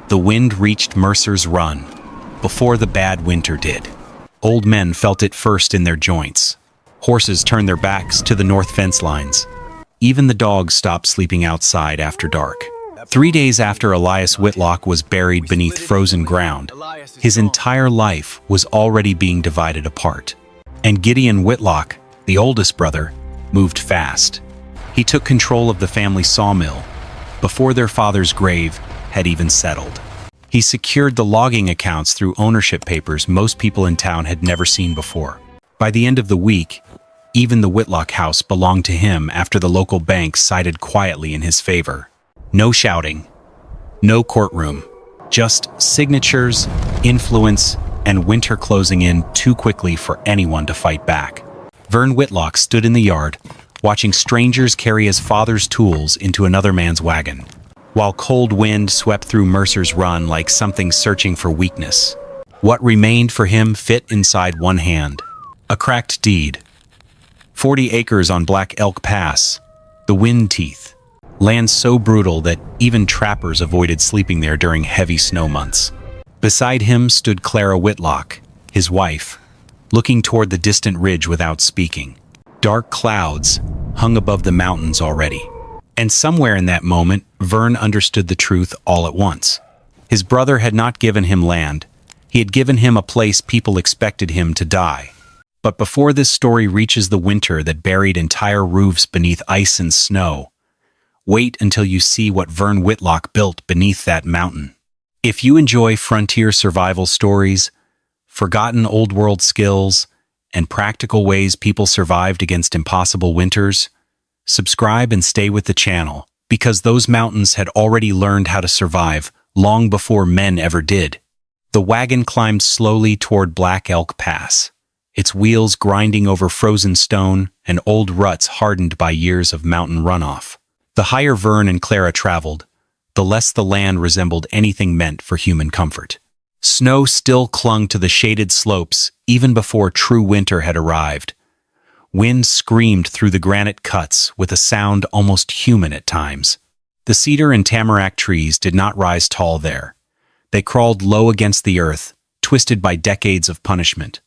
The wind reached Mercer's Run before the bad winter did. Old men felt it first in their joints. Horses turned their backs to the north fence lines. Even the dogs stopped sleeping outside after dark. 3 days after Elias Whitlock was buried beneath frozen ground, his entire life was already being divided apart. And Gideon Whitlock, the oldest brother, moved fast. He took control of the family sawmill before their father's grave had even settled. He secured the logging accounts through ownership papers most people in town had never seen before. By the end of the week, even the Whitlock house belonged to him after the local bank sided quietly in his favor. No shouting, no courtroom, just signatures, influence, and winter closing in too quickly for anyone to fight back. Vern Whitlock stood in the yard, watching strangers carry his father's tools into another man's wagon, while cold wind swept through Mercer's Run like something searching for weakness. What remained for him fit inside one hand. A cracked deed. 40 acres on Black Elk Pass, the Wind Teeth. Land so brutal that even trappers avoided sleeping there during heavy snow months. Beside him stood Clara Whitlock, his wife, looking toward the distant ridge without speaking. Dark clouds hung above the mountains already. And somewhere in that moment, Vern understood the truth all at once. His brother had not given him land. He had given him a place people expected him to die. But before this story reaches the winter that buried entire roofs beneath ice and snow, wait until you see what Vern Whitlock built beneath that mountain. If you enjoy frontier survival stories, forgotten old-world skills, and practical ways people survived against impossible winters, subscribe and stay with the channel, because those mountains had already learned how to survive long before men ever did. The wagon climbed slowly toward Black Elk Pass, its wheels grinding over frozen stone and old ruts hardened by years of mountain runoff. The higher Vern and Clara traveled, the less the land resembled anything meant for human comfort. Snow still clung to the shaded slopes even before true winter had arrived. Wind screamed through the granite cuts with a sound almost human at times. The cedar and tamarack trees did not rise tall there. They crawled low against the earth, twisted by decades of punishment.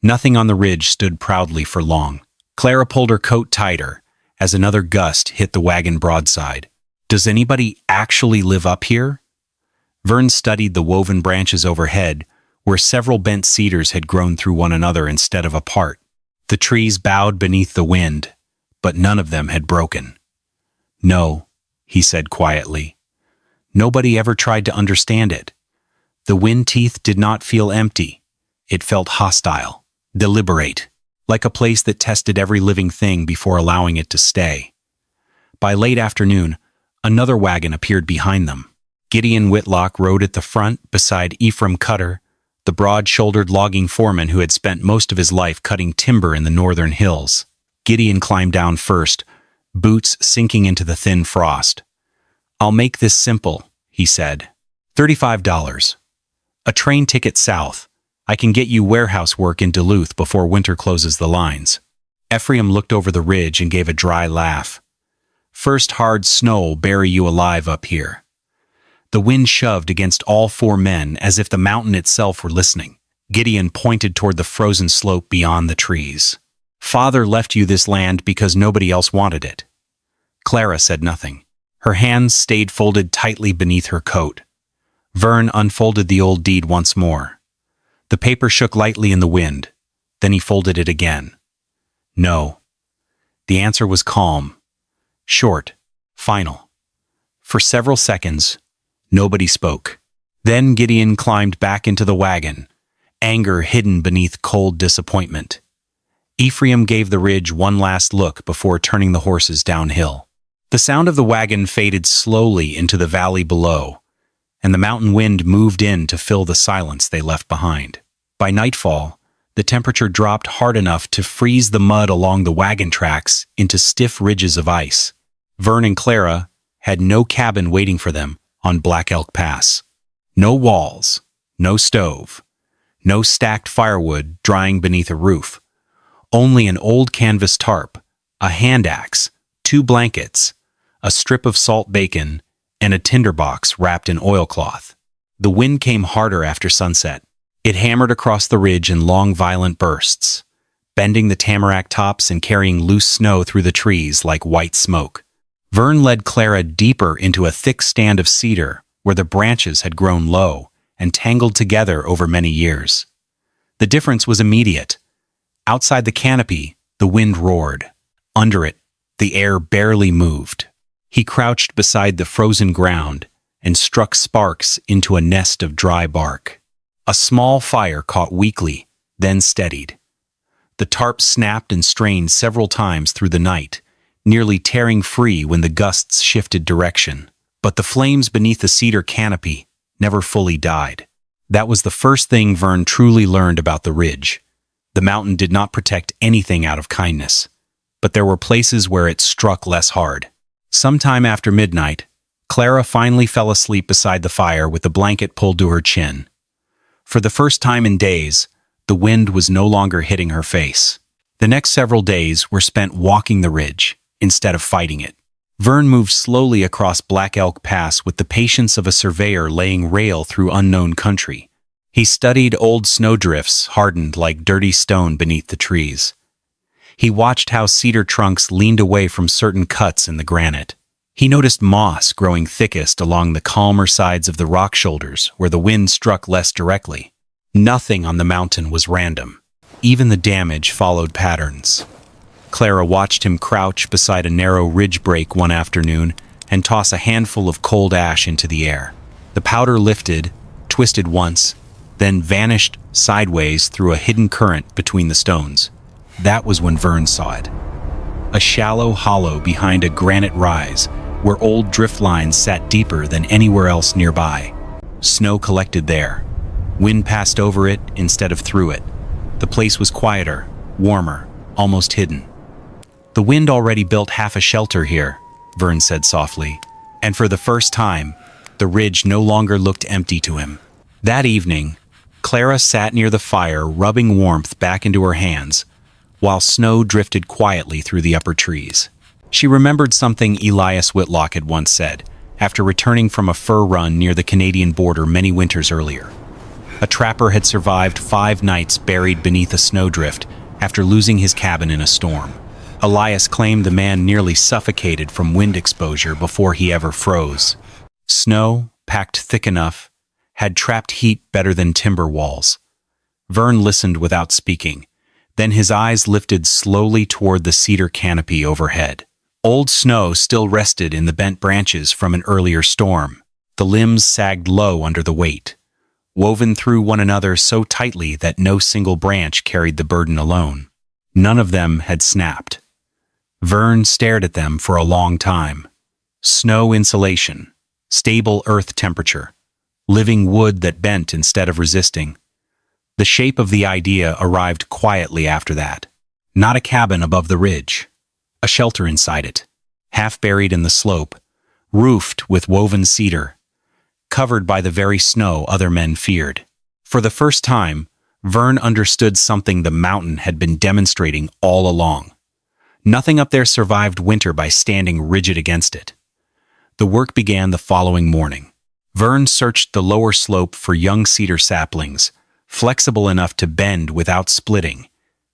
Nothing on the ridge stood proudly for long. Clara pulled her coat tighter as another gust hit the wagon broadside. Does anybody actually live up here? Vern studied the woven branches overhead, where several bent cedars had grown through one another instead of apart. The trees bowed beneath the wind, but none of them had broken. No, he said quietly. Nobody ever tried to understand it. The wind teeth did not feel empty. It felt hostile, deliberate, like a place that tested every living thing before allowing it to stay. By late afternoon, another wagon appeared behind them. Gideon Whitlock rode at the front beside Ephraim Cutter, the broad-shouldered logging foreman who had spent most of his life cutting timber in the northern hills. Gideon climbed down first, boots sinking into the thin frost. "I'll make this simple," he said. $35. A train ticket south. I can get you warehouse work in Duluth before winter closes the lines. Ephraim looked over the ridge and gave a dry laugh. First hard snow'll bury you alive up here. The wind shoved against all four men as if the mountain itself were listening. Gideon pointed toward the frozen slope beyond the trees. Father left you this land because nobody else wanted it. Clara said nothing. Her hands stayed folded tightly beneath her coat. Vern unfolded the old deed once more. The paper shook lightly in the wind. Then he folded it again. No. The answer was calm, short, final. For several seconds, nobody spoke. Then Gideon climbed back into the wagon, anger hidden beneath cold disappointment. Ephraim gave the ridge one last look before turning the horses downhill. The sound of the wagon faded slowly into the valley below, and the mountain wind moved in to fill the silence they left behind. By nightfall, the temperature dropped hard enough to freeze the mud along the wagon tracks into stiff ridges of ice. Vern and Clara had no cabin waiting for them on Black Elk Pass. No walls, no stove, no stacked firewood drying beneath a roof. Only an old canvas tarp, a hand axe, 2 blankets, a strip of salt bacon, and a tinderbox wrapped in oilcloth. The wind came harder after sunset. It hammered across the ridge in long, violent bursts, bending the tamarack tops and carrying loose snow through the trees like white smoke. Vern led Clara deeper into a thick stand of cedar where the branches had grown low and tangled together over many years. The difference was immediate. Outside the canopy, the wind roared. Under it, the air barely moved. He crouched beside the frozen ground and struck sparks into a nest of dry bark. A small fire caught weakly, then steadied. The tarp snapped and strained several times through the night, nearly tearing free when the gusts shifted direction. But the flames beneath the cedar canopy never fully died. That was the first thing Vern truly learned about the ridge. The mountain did not protect anything out of kindness, but there were places where it struck less hard. Sometime after midnight, Clara finally fell asleep beside the fire with the blanket pulled to her chin. For the first time in days, the wind was no longer hitting her face. The next several days were spent walking the ridge instead of fighting it. Vern moved slowly across Black Elk Pass with the patience of a surveyor laying rail through unknown country. He studied old snowdrifts hardened like dirty stone beneath the trees. He watched how cedar trunks leaned away from certain cuts in the granite. He noticed moss growing thickest along the calmer sides of the rock shoulders where the wind struck less directly. Nothing on the mountain was random. Even the damage followed patterns. Clara watched him crouch beside a narrow ridge break one afternoon and toss a handful of cold ash into the air. The powder lifted, twisted once, then vanished sideways through a hidden current between the stones. That was when Vern saw it. A shallow hollow behind a granite rise where old drift lines sat deeper than anywhere else nearby. Snow collected there. Wind passed over it instead of through it. The place was quieter, warmer, almost hidden. The wind already built half a shelter here, Vern said softly, and for the first time, the ridge no longer looked empty to him. That evening, Clara sat near the fire, rubbing warmth back into her hands, while snow drifted quietly through the upper trees. She remembered something Elias Whitlock had once said, after returning from a fur run near the Canadian border many winters earlier. A trapper had survived 5 nights buried beneath a snowdrift after losing his cabin in a storm. Elias claimed the man nearly suffocated from wind exposure before he ever froze. Snow, packed thick enough, had trapped heat better than timber walls. Vern listened without speaking. Then his eyes lifted slowly toward the cedar canopy overhead. Old snow still rested in the bent branches from an earlier storm. The limbs sagged low under the weight, woven through one another so tightly that no single branch carried the burden alone. None of them had snapped. Vern stared at them for a long time. Snow insulation, stable earth temperature, living wood that bent instead of resisting. The shape of the idea arrived quietly after that. Not a cabin above the ridge. A shelter inside it, half buried in the slope, roofed with woven cedar, covered by the very snow other men feared. For the first time, Vern understood something the mountain had been demonstrating all along. Nothing up there survived winter by standing rigid against it. The work began the following morning. Vern searched the lower slope for young cedar saplings, flexible enough to bend without splitting.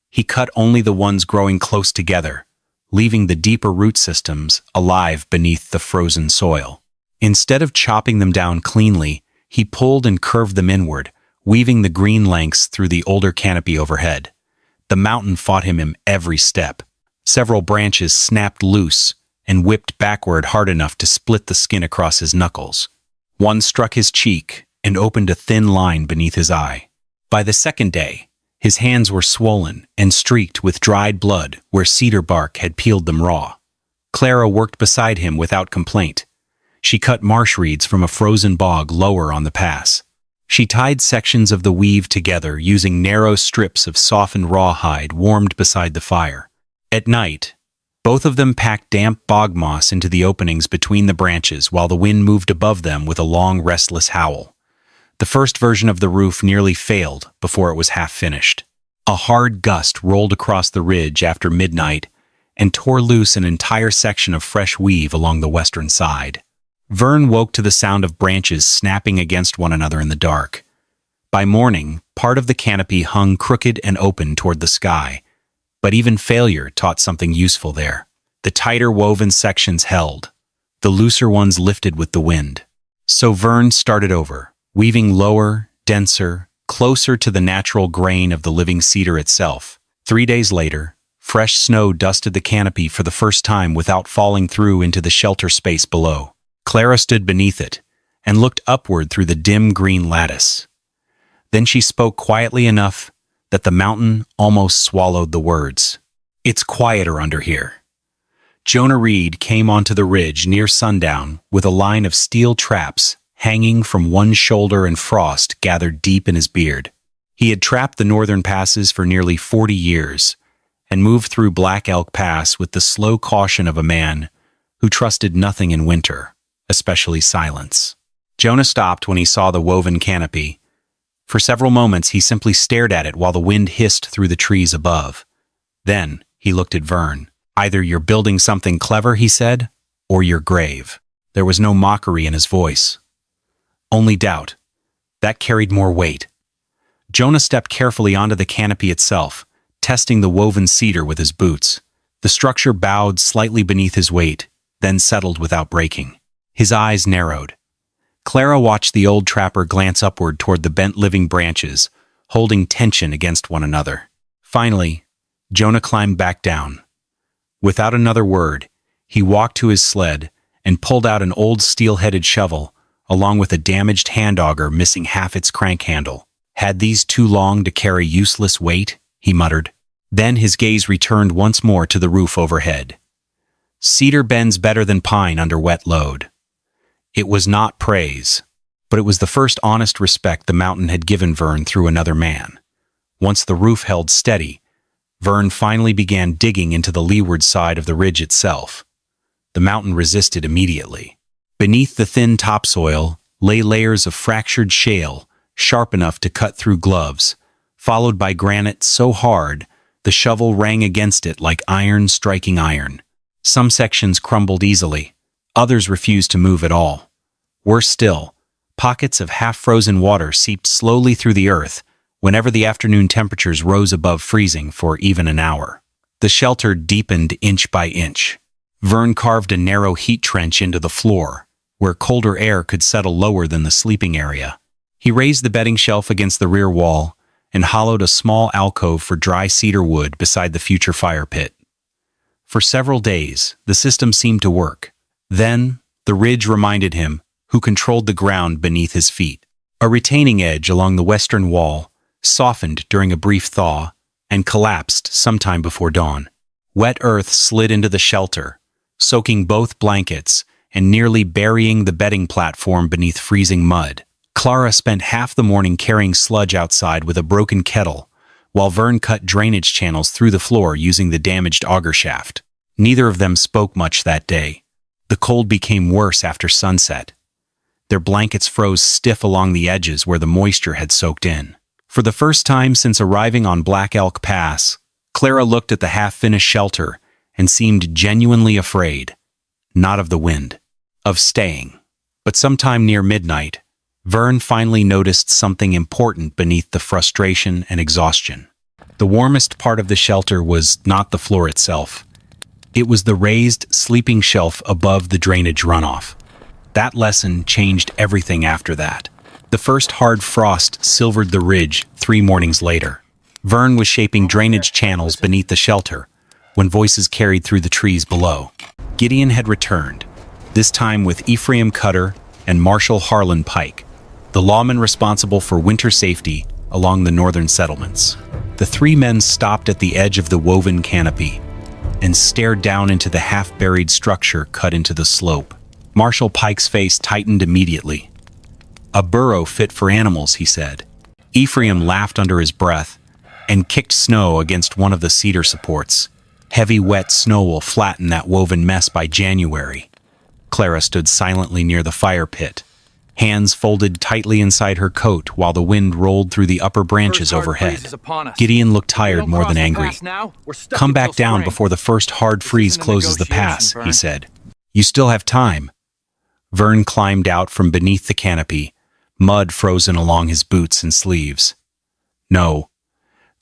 He cut only the ones growing close together, leaving the deeper root systems alive beneath the frozen soil. Instead of chopping them down cleanly, he pulled and curved them inward, weaving the green lengths through the older canopy overhead. The mountain fought him in every step. Several branches snapped loose and whipped backward hard enough to split the skin across his knuckles. One struck his cheek and opened a thin line beneath his eye. By the second day, his hands were swollen and streaked with dried blood where cedar bark had peeled them raw. Clara worked beside him without complaint. She cut marsh reeds from a frozen bog lower on the pass. She tied sections of the weave together using narrow strips of softened rawhide warmed beside the fire. At night, both of them packed damp bog moss into the openings between the branches while the wind moved above them with a long, restless howl. The first version of the roof nearly failed before it was half finished. A hard gust rolled across the ridge after midnight and tore loose an entire section of fresh weave along the western side. Vern woke to the sound of branches snapping against one another in the dark. By morning, part of the canopy hung crooked and open toward the sky, but even failure taught something useful there. The tighter woven sections held, the looser ones lifted with the wind. So Vern started over, weaving lower, denser, closer to the natural grain of the living cedar itself. 3 days later, fresh snow dusted the canopy for the first time without falling through into the shelter space below. Clara stood beneath it and looked upward through the dim green lattice. Then she spoke quietly enough that the mountain almost swallowed the words. "It's quieter under here." Jonah Reed came onto the ridge near sundown with a line of steel traps hanging from one shoulder and frost gathered deep in his beard. He had trapped the northern passes for nearly 40 years and moved through Black Elk Pass with the slow caution of a man who trusted nothing in winter, especially silence. Jonah stopped when he saw the woven canopy. For several moments he simply stared at it while the wind hissed through the trees above. Then he looked at Vern. "Either you're building something clever," he said, "or your grave." There was no mockery in his voice. Only doubt. That carried more weight. Jonah stepped carefully onto the canopy itself, testing the woven cedar with his boots. The structure bowed slightly beneath his weight, then settled without breaking. His eyes narrowed. Clara watched the old trapper glance upward toward the bent living branches, holding tension against one another. Finally, Jonah climbed back down. Without another word, he walked to his sled and pulled out an old steel-headed shovel, along with a damaged hand auger missing half its crank handle. "Had these too long to carry useless weight?" he muttered. Then his gaze returned once more to the roof overhead. Cedar bends better than pine under wet load. It was not praise, but it was the first honest respect the mountain had given Vern through another man. Once the roof held steady, Vern finally began digging into the leeward side of the ridge itself. The mountain resisted immediately. Beneath the thin topsoil lay layers of fractured shale, sharp enough to cut through gloves, followed by granite so hard the shovel rang against it like iron striking iron. Some sections crumbled easily, others refused to move at all. Worse still, pockets of half-frozen water seeped slowly through the earth whenever the afternoon temperatures rose above freezing for even an hour. The shelter deepened inch by inch. Vern carved a narrow heat trench into the floor, where colder air could settle lower than the sleeping area. He raised the bedding shelf against the rear wall and hollowed a small alcove for dry cedar wood beside the future fire pit. For several days, the system seemed to work. Then, the ridge reminded him who controlled the ground beneath his feet. A retaining edge along the western wall softened during a brief thaw and collapsed sometime before dawn. Wet earth slid into the shelter, soaking both blankets and nearly burying the bedding platform beneath freezing mud. Clara spent half the morning carrying sludge outside with a broken kettle, while Vern cut drainage channels through the floor using the damaged auger shaft. Neither of them spoke much that day. The cold became worse after sunset. Their blankets froze stiff along the edges where the moisture had soaked in. For the first time since arriving on Black Elk Pass, Clara looked at the half-finished shelter and seemed genuinely afraid, not of the wind, of staying. But sometime near midnight, Vern finally noticed something important beneath the frustration and exhaustion. The warmest part of the shelter was not the floor itself. It was the raised sleeping shelf above the drainage runoff. That lesson changed everything after that. The first hard frost silvered the ridge 3 mornings later. Vern was shaping drainage channels beneath the shelter when voices carried through the trees below. Gideon had returned, this time with Ephraim Cutter and Marshall Harlan Pike, the lawmen responsible for winter safety along the northern settlements. The 3 men stopped at the edge of the woven canopy and stared down into the half-buried structure cut into the slope. Marshall Pike's face tightened immediately. "A burrow fit for animals," he said. Ephraim laughed under his breath and kicked snow against one of the cedar supports. "Heavy, wet snow will flatten that woven mess by January." Clara stood silently near the fire pit, hands folded tightly inside her coat while the wind rolled through the upper branches overhead. Gideon looked tired more than angry. "Come back down before the first hard freeze closes the pass," he said. "You still have time." Vern climbed out from beneath the canopy, mud frozen along his boots and sleeves. No.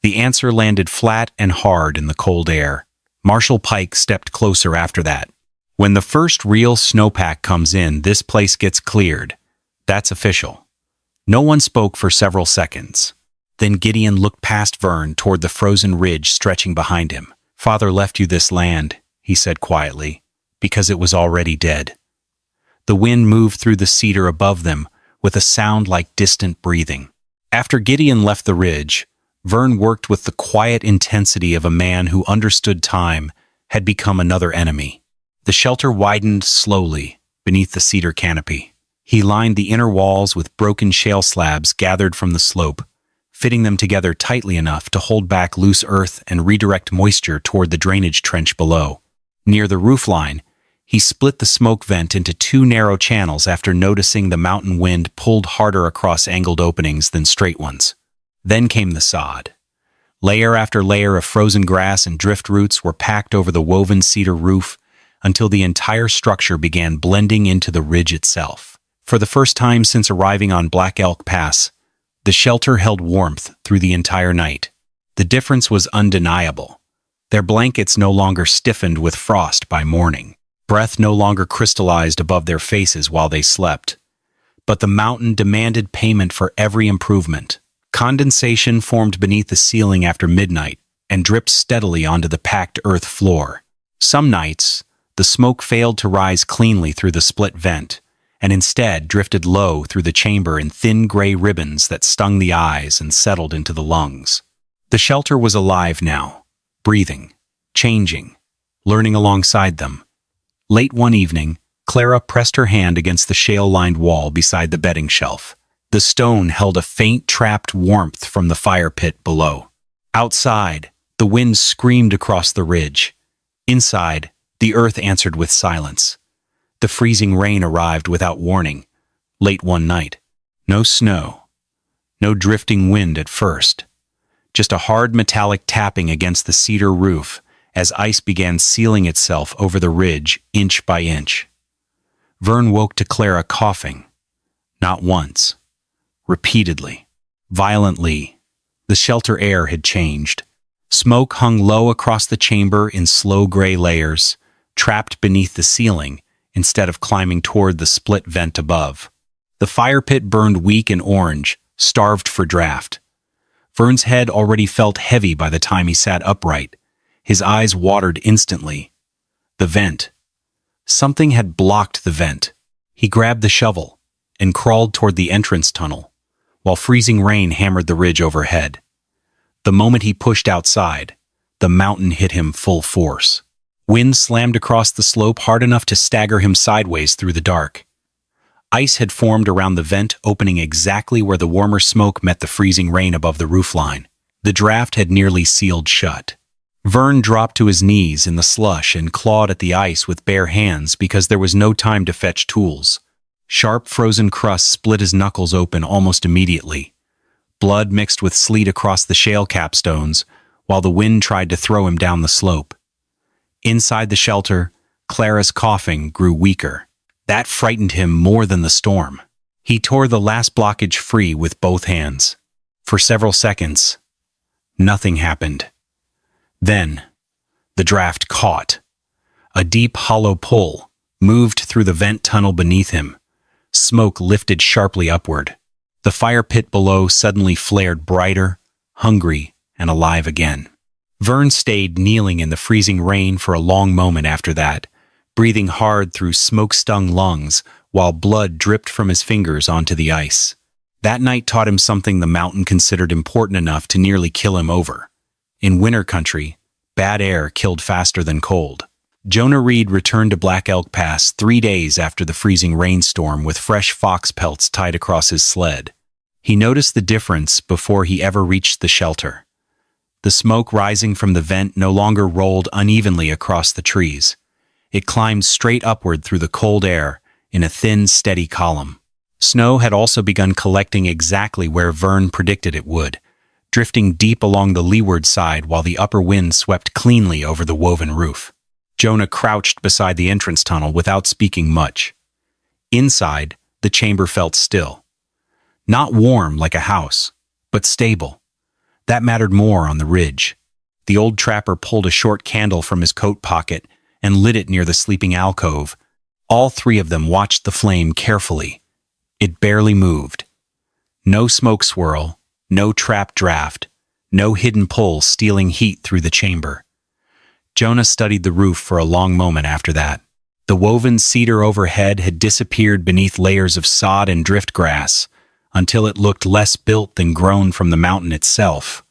The answer landed flat and hard in the cold air. Marshal Pike stepped closer after that. When the first real snowpack comes in, this place gets cleared. That's official. No one spoke for several seconds. Then Gideon looked past Vern toward the frozen ridge stretching behind him. "Father left you this land," he said quietly, "because it was already dead." The wind moved through the cedar above them with a sound like distant breathing. After Gideon left the ridge, Vern worked with the quiet intensity of a man who understood time had become another enemy. The shelter widened slowly beneath the cedar canopy. He lined the inner walls with broken shale slabs gathered from the slope, fitting them together tightly enough to hold back loose earth and redirect moisture toward the drainage trench below. Near the roofline, he split the smoke vent into two narrow channels after noticing the mountain wind pulled harder across angled openings than straight ones. Then came the sod. Layer after layer of frozen grass and drift roots were packed over the woven cedar roof until the entire structure began blending into the ridge itself. For the first time since arriving on Black Elk Pass, the shelter held warmth through the entire night. The difference was undeniable. Their blankets no longer stiffened with frost by morning. Breath no longer crystallized above their faces while they slept. But the mountain demanded payment for every improvement. Condensation formed beneath the ceiling after midnight and dripped steadily onto the packed earth floor. Some nights, the smoke failed to rise cleanly through the split vent, and instead drifted low through the chamber in thin gray ribbons that stung the eyes and settled into the lungs. The shelter was alive now, breathing, changing, learning alongside them. Late one evening, Clara pressed her hand against the shale-lined wall beside the bedding shelf. The stone held a faint trapped warmth from the fire pit below. Outside, the wind screamed across the ridge. Inside, the earth answered with silence. The freezing rain arrived without warning, late one night. No snow, no drifting wind at first. Just a hard metallic tapping against the cedar roof as ice began sealing itself over the ridge inch by inch. Vern woke to Clara coughing. Not once. Repeatedly. Violently. The shelter air had changed. Smoke hung low across the chamber in slow gray layers, trapped beneath the ceiling instead of climbing toward the split vent above. The fire pit burned weak and orange, starved for draft. Vern's head already felt heavy by the time he sat upright. His eyes watered instantly. The vent. Something had blocked the vent. He grabbed the shovel and crawled toward the entrance tunnel, while freezing rain hammered the ridge overhead. The moment he pushed outside, the mountain hit him full force. Wind slammed across the slope hard enough to stagger him sideways through the dark. Ice had formed around the vent opening exactly where the warmer smoke met the freezing rain above the roofline. The draft had nearly sealed shut. Vern dropped to his knees in the slush and clawed at the ice with bare hands because there was no time to fetch tools. Sharp frozen crust split his knuckles open almost immediately. Blood mixed with sleet across the shale capstones, while the wind tried to throw him down the slope. Inside the shelter, Clara's coughing grew weaker. That frightened him more than the storm. He tore the last blockage free with both hands. For several seconds, nothing happened. Then, the draft caught. A deep, hollow pull moved through the vent tunnel beneath him. Smoke lifted sharply upward. The fire pit below suddenly flared brighter, hungry, and alive again. Vern stayed kneeling in the freezing rain for a long moment after that, breathing hard through smoke-stung lungs while blood dripped from his fingers onto the ice. That night taught him something the mountain considered important enough to nearly kill him over. In winter country, bad air killed faster than cold. Jonah Reed returned to Black Elk Pass 3 days after the freezing rainstorm with fresh fox pelts tied across his sled. He noticed the difference before he ever reached the shelter. The smoke rising from the vent no longer rolled unevenly across the trees. It climbed straight upward through the cold air in a thin, steady column. Snow had also begun collecting exactly where Vern predicted it would, drifting deep along the leeward side while the upper wind swept cleanly over the woven roof. Jonah crouched beside the entrance tunnel without speaking much. Inside, the chamber felt still. Not warm like a house, but stable. That mattered more on the ridge. The old trapper pulled a short candle from his coat pocket and lit it near the sleeping alcove. All three of them watched the flame carefully. It barely moved. No smoke swirl, no trap draft, no hidden pull stealing heat through the chamber. Jonah studied the roof for a long moment after that. The woven cedar overhead had disappeared beneath layers of sod and drift grass, until it looked less built than grown from the mountain itself.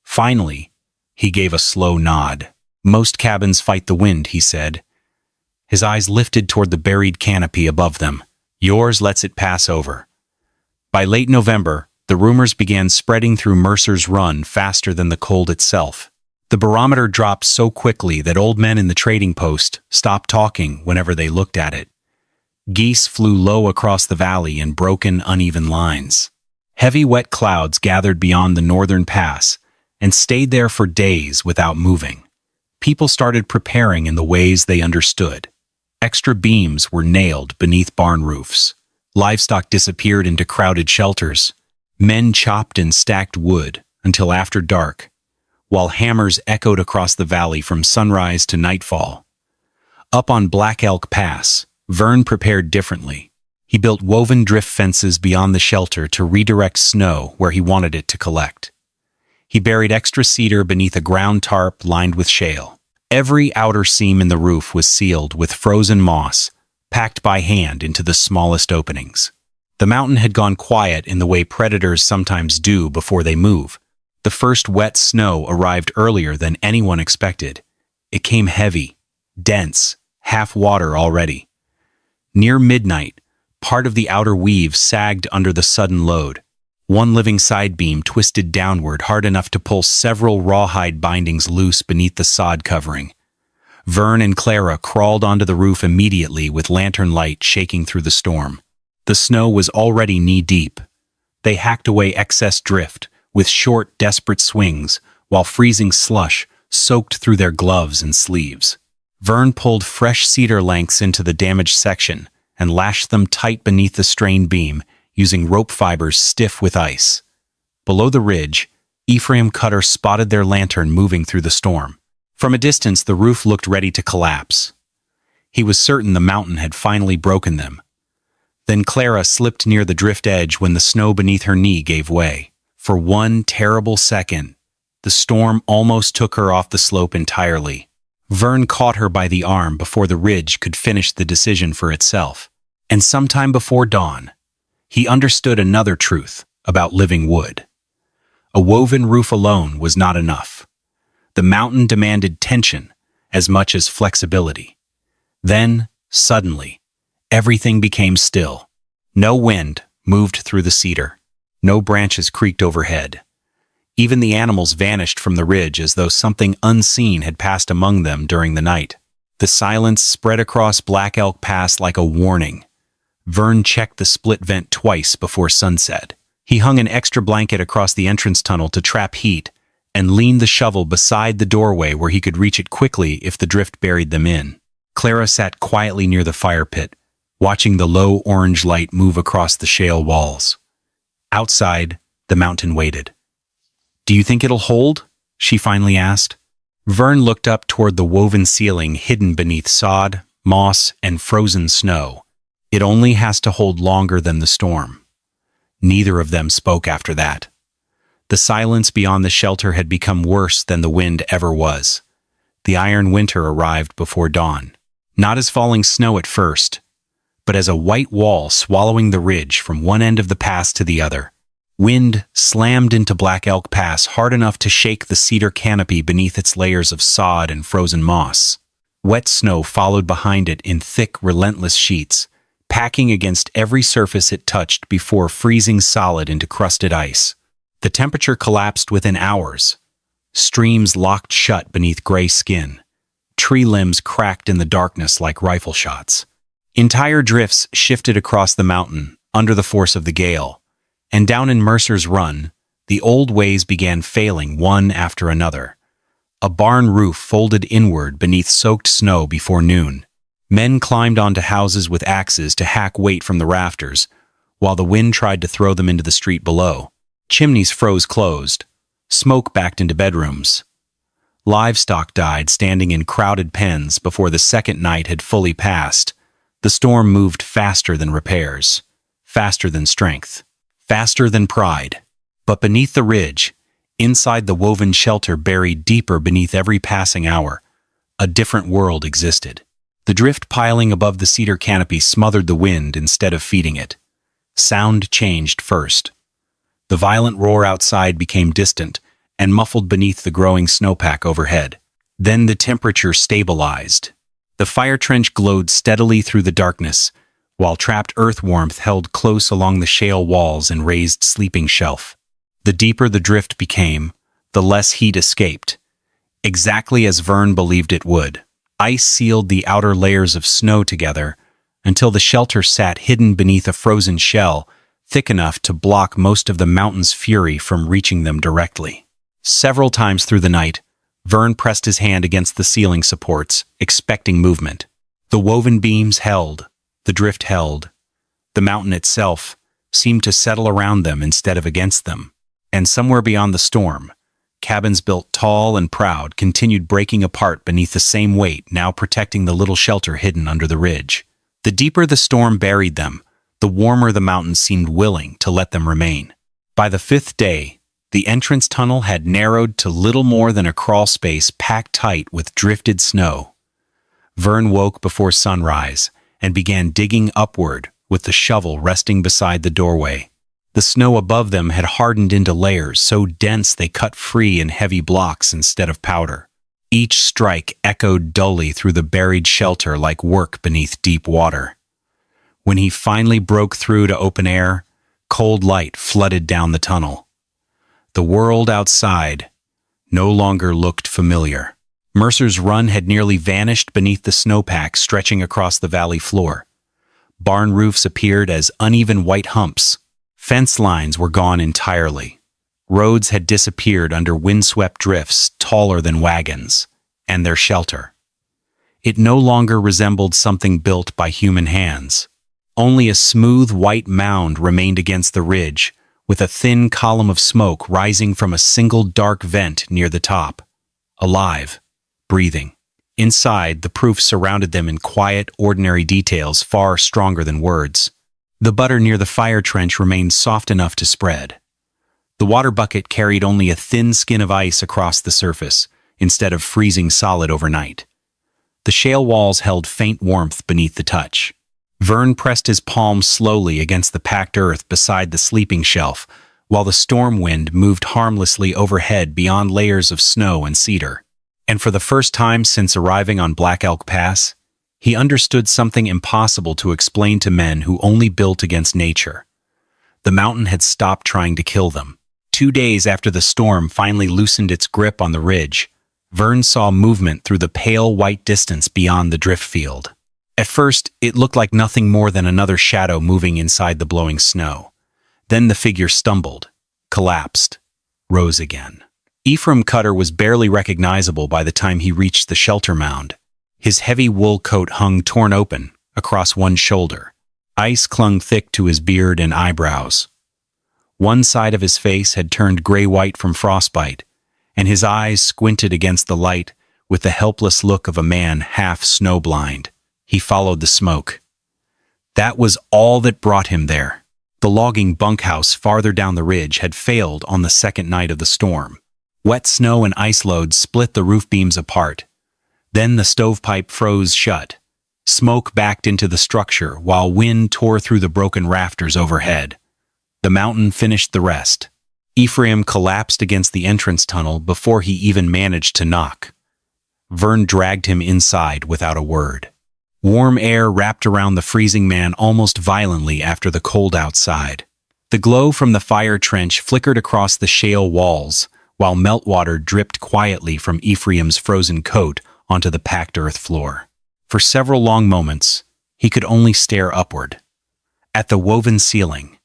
Finally, he gave a slow nod. "Most cabins fight the wind," he said. His eyes lifted toward the buried canopy above them. "Yours lets it pass over." By late November, the rumors began spreading through Mercer's Run faster than the cold itself. The barometer dropped so quickly that old men in the trading post stopped talking whenever they looked at it. Geese flew low across the valley in broken, uneven lines. Heavy, wet clouds gathered beyond the northern pass and stayed there for days without moving. People started preparing in the ways they understood. Extra beams were nailed beneath barn roofs. Livestock disappeared into crowded shelters. Men chopped and stacked wood until after dark, while hammers echoed across the valley from sunrise to nightfall. Up on Black Elk Pass, Vern prepared differently. He built woven drift fences beyond the shelter to redirect snow where he wanted it to collect. He buried extra cedar beneath a ground tarp lined with shale. Every outer seam in the roof was sealed with frozen moss, packed by hand into the smallest openings. The mountain had gone quiet in the way predators sometimes do before they move. The first wet snow arrived earlier than anyone expected. It came heavy, dense, half water already. Near midnight, part of the outer weave sagged under the sudden load. One living side beam twisted downward hard enough to pull several rawhide bindings loose beneath the sod covering. Vern and Clara crawled onto the roof immediately with lantern light shaking through the storm. The snow was already knee-deep. They hacked away excess drift with short, desperate swings, while freezing slush soaked through their gloves and sleeves. Vern pulled fresh cedar lengths into the damaged section and lashed them tight beneath the strained beam, using rope fibers stiff with ice. Below the ridge, Ephraim Cutter spotted their lantern moving through the storm. From a distance, the roof looked ready to collapse. He was certain the mountain had finally broken them. Then Clara slipped near the drift edge when the snow beneath her knee gave way. For one terrible second, the storm almost took her off the slope entirely. Vern caught her by the arm before the ridge could finish the decision for itself. And sometime before dawn, he understood another truth about living wood. A woven roof alone was not enough. The mountain demanded tension as much as flexibility. Then, suddenly, everything became still. No wind moved through the cedar. No branches creaked overhead. Even the animals vanished from the ridge as though something unseen had passed among them during the night. The silence spread across Black Elk Pass like a warning. Vern checked the split vent twice before sunset. He hung an extra blanket across the entrance tunnel to trap heat and leaned the shovel beside the doorway where he could reach it quickly if the drift buried them in. Clara sat quietly near the fire pit, watching the low orange light move across the shale walls. Outside, the mountain waited. "Do you think it'll hold?" she finally asked. Vern looked up toward the woven ceiling hidden beneath sod, moss, and frozen snow. "It only has to hold longer than the storm." Neither of them spoke after that. The silence beyond the shelter had become worse than the wind ever was. The iron winter arrived before dawn, not as falling snow at first, but as a white wall swallowing the ridge from one end of the pass to the other. Wind slammed into Black Elk Pass hard enough to shake the cedar canopy beneath its layers of sod and frozen moss. Wet snow followed behind it in thick, relentless sheets, packing against every surface it touched before freezing solid into crusted ice. The temperature collapsed within hours. Streams locked shut beneath gray skin. Tree limbs cracked in the darkness like rifle shots. Entire drifts shifted across the mountain under the force of the gale, and down in Mercer's Run, the old ways began failing one after another. A barn roof folded inward beneath soaked snow before noon. Men climbed onto houses with axes to hack weight from the rafters, while the wind tried to throw them into the street below. Chimneys froze closed. Smoke backed into bedrooms. Livestock died standing in crowded pens before the second night had fully passed. The storm moved faster than repairs, faster than strength, faster than pride. But beneath the ridge, inside the woven shelter buried deeper beneath every passing hour, a different world existed. The drift piling above the cedar canopy smothered the wind instead of feeding it. Sound changed first. The violent roar outside became distant and muffled beneath the growing snowpack overhead. Then the temperature stabilized. The fire trench glowed steadily through the darkness, while trapped earth warmth held close along the shale walls and raised sleeping shelf. The deeper the drift became, the less heat escaped, exactly as Vern believed it would. Ice sealed the outer layers of snow together until the shelter sat hidden beneath a frozen shell thick enough to block most of the mountain's fury from reaching them directly. Several times through the night, Vern pressed his hand against the ceiling supports, expecting movement. The woven beams held, the drift held. The mountain itself seemed to settle around them instead of against them. And somewhere beyond the storm, cabins built tall and proud continued breaking apart beneath the same weight now protecting the little shelter hidden under the ridge. The deeper the storm buried them, the warmer the mountain seemed willing to let them remain. By the fifth day, the entrance tunnel had narrowed to little more than a crawl space packed tight with drifted snow. Vern woke before sunrise and began digging upward with the shovel resting beside the doorway. The snow above them had hardened into layers so dense they cut free in heavy blocks instead of powder. Each strike echoed dully through the buried shelter like work beneath deep water. When he finally broke through to open air, cold light flooded down the tunnel. The world outside no longer looked familiar. Mercer's Run had nearly vanished beneath the snowpack stretching across the valley floor. Barn roofs appeared as uneven white humps. Fence lines were gone entirely. Roads had disappeared under windswept drifts taller than wagons, and their shelter. It no longer resembled something built by human hands. Only a smooth white mound remained against the ridge, with a thin column of smoke rising from a single dark vent near the top. Alive, breathing. Inside, the proof surrounded them in quiet, ordinary details far stronger than words. The butter near the fire trench remained soft enough to spread. The water bucket carried only a thin skin of ice across the surface, instead of freezing solid overnight. The shale walls held faint warmth beneath the touch. Vern pressed his palms slowly against the packed earth beside the sleeping shelf, while the storm wind moved harmlessly overhead beyond layers of snow and cedar. And for the first time since arriving on Black Elk Pass, he understood something impossible to explain to men who only built against nature. The mountain had stopped trying to kill them. 2 days after the storm finally loosened its grip on the ridge, Vern saw movement through the pale white distance beyond the drift field. At first, it looked like nothing more than another shadow moving inside the blowing snow. Then the figure stumbled, collapsed, rose again. Ephraim Cutter was barely recognizable by the time he reached the shelter mound. His heavy wool coat hung torn open across one shoulder. Ice clung thick to his beard and eyebrows. One side of his face had turned gray-white from frostbite, and his eyes squinted against the light with the helpless look of a man half snowblind. He followed the smoke. That was all that brought him there. The logging bunkhouse farther down the ridge had failed on the second night of the storm. Wet snow and ice loads split the roof beams apart. Then the stovepipe froze shut. Smoke backed into the structure while wind tore through the broken rafters overhead. The mountain finished the rest. Ephraim collapsed against the entrance tunnel before he even managed to knock. Vern dragged him inside without a word. Warm air wrapped around the freezing man almost violently after the cold outside. The glow from the fire trench flickered across the shale walls, while meltwater dripped quietly from Ephraim's frozen coat onto the packed earth floor. For several long moments, he could only stare upward. At the woven ceiling,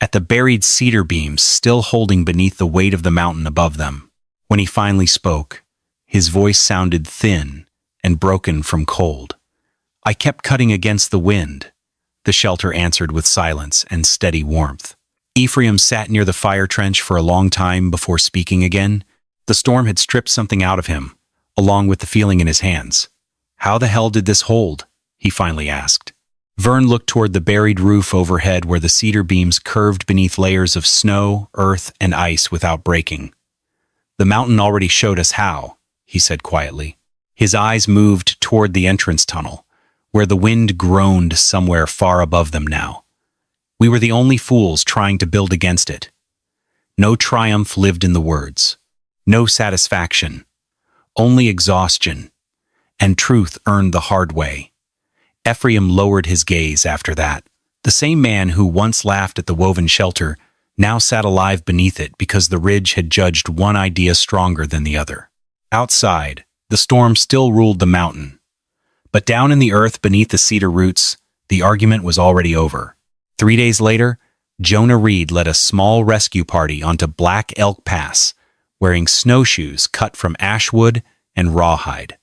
at the buried cedar beams still holding beneath the weight of the mountain above them. When he finally spoke, his voice sounded thin and broken from cold. I kept cutting against the wind, the shelter answered with silence and steady warmth. Ephraim sat near the fire trench for a long time before speaking again. The storm had stripped something out of him, along with the feeling in his hands. How the hell did this hold? He finally asked. Vern looked toward the buried roof overhead where the cedar beams curved beneath layers of snow, earth, and ice without breaking. The mountain already showed us how, he said quietly. His eyes moved toward the entrance tunnel, where the wind groaned somewhere far above them now. We were the only fools trying to build against it. No triumph lived in the words. No satisfaction. Only exhaustion. And truth earned the hard way. Ephraim lowered his gaze after that. The same man who once laughed at the woven shelter now sat alive beneath it because the ridge had judged one idea stronger than the other. Outside, the storm still ruled the mountain. But down in the earth beneath the cedar roots, the argument was already over. 3 days later, Jonah Reed led a small rescue party onto Black Elk Pass, wearing snowshoes cut from ash wood and rawhide.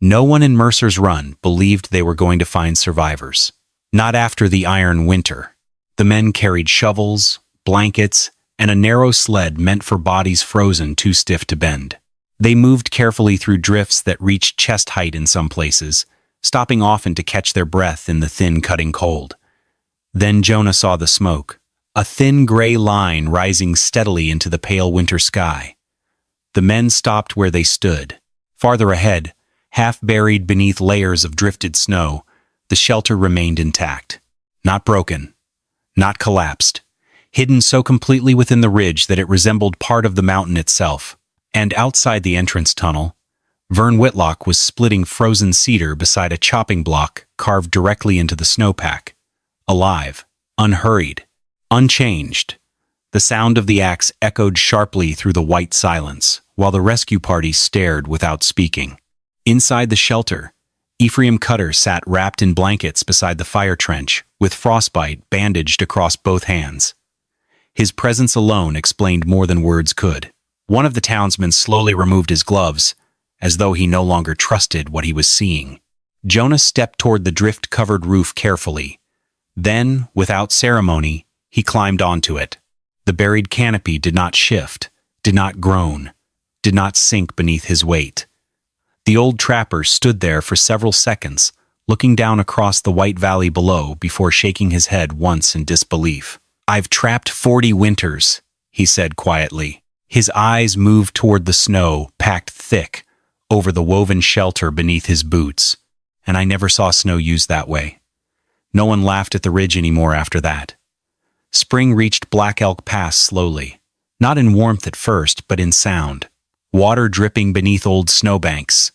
No one in Mercer's Run believed they were going to find survivors. Not after the iron winter. The men carried shovels, blankets, and a narrow sled meant for bodies frozen too stiff to bend. They moved carefully through drifts that reached chest height in some places, stopping often to catch their breath in the thin cutting cold. Then Jonah saw the smoke, a thin gray line rising steadily into the pale winter sky. The men stopped where they stood. Farther ahead, half buried beneath layers of drifted snow, the shelter remained intact. Not broken, not collapsed, hidden so completely within the ridge that it resembled part of the mountain itself. And outside the entrance tunnel, Vern Whitlock was splitting frozen cedar beside a chopping block carved directly into the snowpack. Alive, unhurried, unchanged. The sound of the axe echoed sharply through the white silence, while the rescue party stared without speaking. Inside the shelter, Ephraim Cutter sat wrapped in blankets beside the fire trench, with frostbite bandaged across both hands. His presence alone explained more than words could. One of the townsmen slowly removed his gloves, as though he no longer trusted what he was seeing. Jonah stepped toward the drift-covered roof carefully. Then, without ceremony, he climbed onto it. The buried canopy did not shift, did not groan, did not sink beneath his weight. The old trapper stood there for several seconds, looking down across the white valley below before shaking his head once in disbelief. "I've trapped 40 winters," he said quietly. His eyes moved toward the snow, packed thick, over the woven shelter beneath his boots, and I never saw snow used that way. No one laughed at the ridge anymore after that. Spring reached Black Elk Pass slowly, not in warmth at first, but in sound. Water dripping beneath old snowbanks.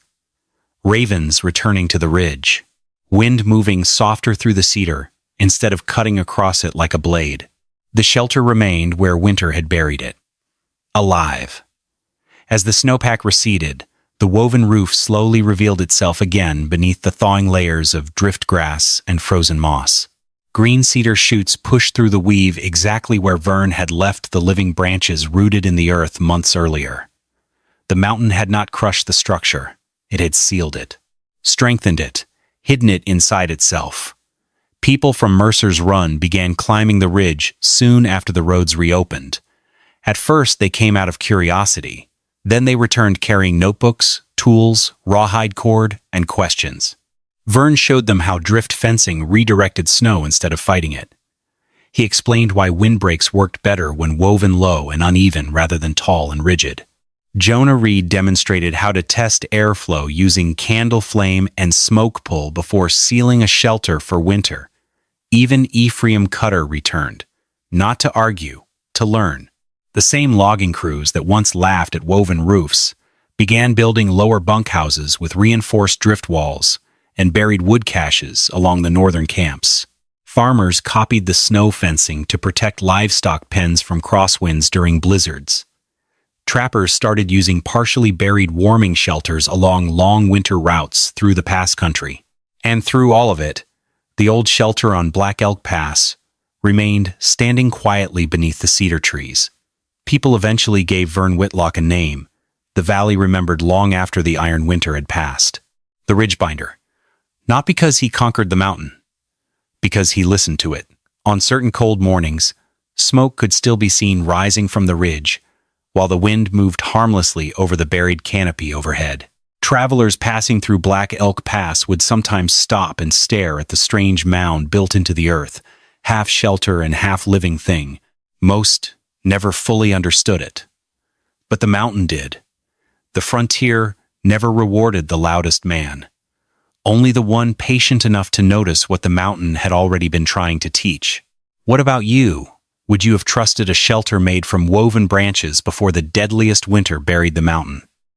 Ravens returning to the ridge. Wind moving softer through the cedar, instead of cutting across it like a blade. The shelter remained where winter had buried it. Alive. As the snowpack receded, the woven roof slowly revealed itself again beneath the thawing layers of drift grass and frozen moss. Green cedar shoots pushed through the weave exactly where Vern had left the living branches rooted in the earth months earlier. The mountain had not crushed the structure. It had sealed it, strengthened it, hidden it inside itself. People from Mercer's Run began climbing the ridge soon after the roads reopened. At first, they came out of curiosity. Then they returned carrying notebooks, tools, rawhide cord, and questions. Vern showed them how drift fencing redirected snow instead of fighting it. He explained why windbreaks worked better when woven low and uneven rather than tall and rigid. Jonah Reed demonstrated how to test airflow using candle flame and smoke pull before sealing a shelter for winter. Even Ephraim Cutter returned, not to argue, to learn. The same logging crews that once laughed at woven roofs began building lower bunkhouses with reinforced drift walls and buried wood caches along the northern camps. Farmers copied the snow fencing to protect livestock pens from crosswinds during blizzards. Trappers started using partially buried warming shelters along long winter routes through the pass country. And through all of it, the old shelter on Black Elk Pass remained standing quietly beneath the cedar trees. People eventually gave Vern Whitlock a name, the valley remembered long after the iron winter had passed. The Ridgebinder. Not because he conquered the mountain, because he listened to it. On certain cold mornings, smoke could still be seen rising from the ridge, while the wind moved harmlessly over the buried canopy overhead. Travelers passing through Black Elk Pass would sometimes stop and stare at the strange mound built into the earth, half shelter and half living thing. Most never fully understood it. But the mountain did. The frontier never rewarded the loudest man. Only the one patient enough to notice what the mountain had already been trying to teach. What about you? Would you have trusted a shelter made from woven branches before the deadliest winter buried the mountain?